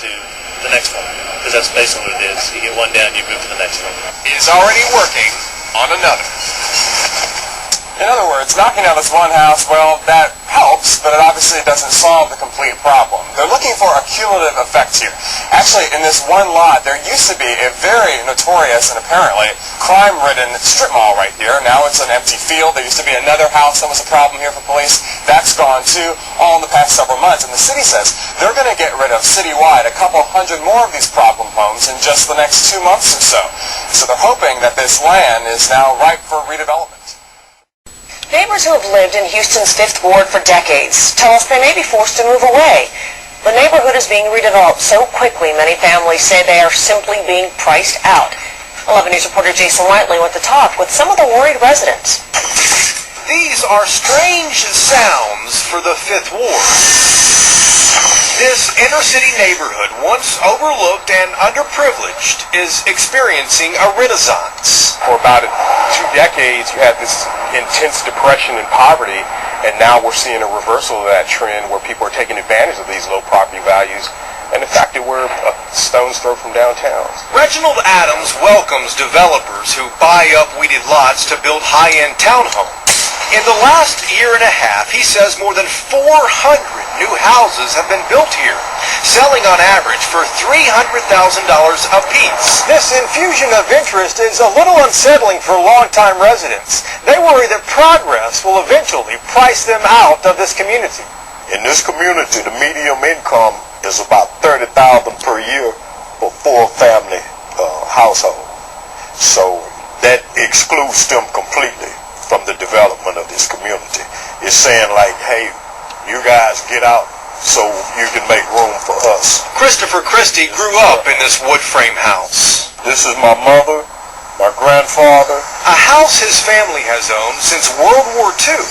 to the next one, because that's basically what it is. You get one down, you move to the next one. He is already working on another. In other words, knocking down this one house, well, that helps, but it obviously doesn't solve the complete problem. They're looking for a cumulative effect here. Actually, in this one lot, there used to be a very notorious and apparently crime-ridden strip mall right here. Now it's an empty field. There used to be another house that was a problem here for police. That's gone too, all in the past several months. And the city says they're going to get rid of citywide a couple hundred more of these problem homes in just the next 2 months or so. So they're hoping that this land is now ripe for redevelopment. Neighbors who have lived in Houston's 5th Ward for decades tell us they may be forced to move away. The neighborhood is being redeveloped so quickly, many families say they are simply being priced out. 11 News reporter Jason Whiteley went to talk with some of the worried residents. These are strange sounds for the 5th Ward. This inner-city neighborhood, once overlooked and underprivileged, is experiencing a renaissance. For about 2 decades, you had this intense depression and poverty, and now we're seeing a reversal of that trend where people are taking advantage of these low property values, and the fact that we're a stone's throw from downtown. Reginald Adams welcomes developers who buy up weeded lots to build high-end townhomes. In the last year and a half, he says more than 400 new houses have been built here, selling on average for $300,000 apiece. This infusion of interest is a little unsettling for longtime residents. They worry that progress will eventually price them out of this community. In this community, the median income is about $30,000 per year for four-family household. So that excludes them completely from the development of this community. It's saying like, hey, you guys get out so you can make room for us. Christopher Christie grew up in this wood frame house. This is my mother, my grandfather. A house his family has owned since World War II.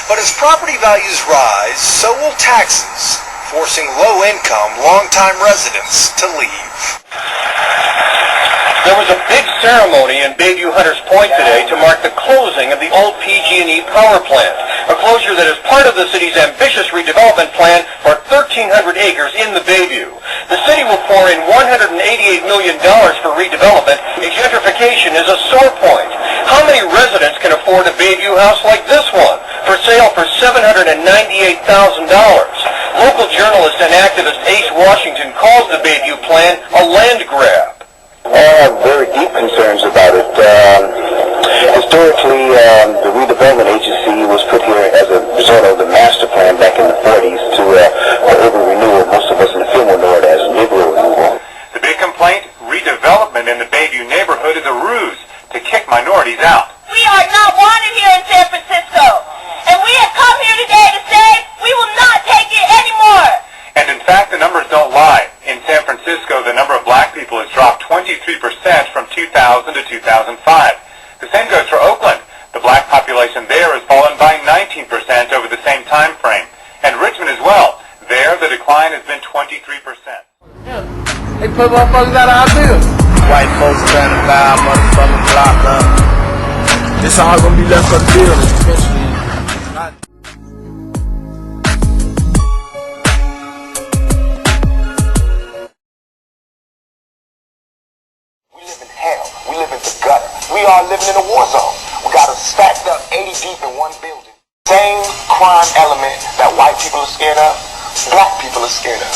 But as property values rise, so will taxes, forcing low-income, long-time residents to leave. There was a big ceremony in Bayview Hunters Point today to mark the closing of the old PG&E power plant, a closure that is part of the city's ambitious redevelopment plan for 1,300 acres in the Bayview. The city will pour in $188 million for redevelopment. Gentrification is a sore point. How many residents can afford a Bayview house like this one, for sale for $798,000? Local journalist and activist Ace Washington calls the Bayview plan a land grab. I have very deep concerns about it. Historically, the redevelopment agency was put here as a result of the master plan back in the 40s to for urban renewal. Most of us in the field will know it as neighborhood renewal. The big complaint, redevelopment in the Bayview neighborhood is a ruse to kick minorities out. We are not wanted here in San Francisco, and we have come here today to say we will not take it anymore. And in fact, the numbers don't lie. In San Francisco, the number of black people has dropped 23% from 2000 to 2005. The same goes for Oakland. The black population there has fallen by 19% over the same time frame. And Richmond as well. There, the decline has been 23%. Yeah. They put motherfuckers out of our bills. White folks trying to buy our motherfucking block up. It's all gonna be left for the building eventually. We live in the gutter. We are living in a war zone. We got us stacked up 80 deep in one building. Same crime element that white people are scared of, black people are scared of.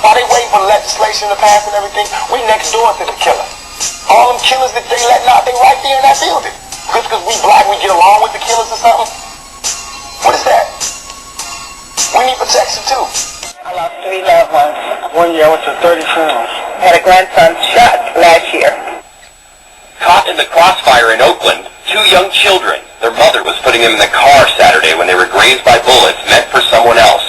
While they waiting for legislation to pass and everything, we next door to the killer. All them killers that they letting out, they right there in that building. Just because we black, we get along with the killers or something? What is that? We need protection too. I lost 3 loved ones. 1 year I went to 30 funerals. Had a grandson shot last year. Caught in the crossfire in Oakland, 2 young children. Their mother was putting them in the car Saturday when they were grazed by bullets meant for someone else.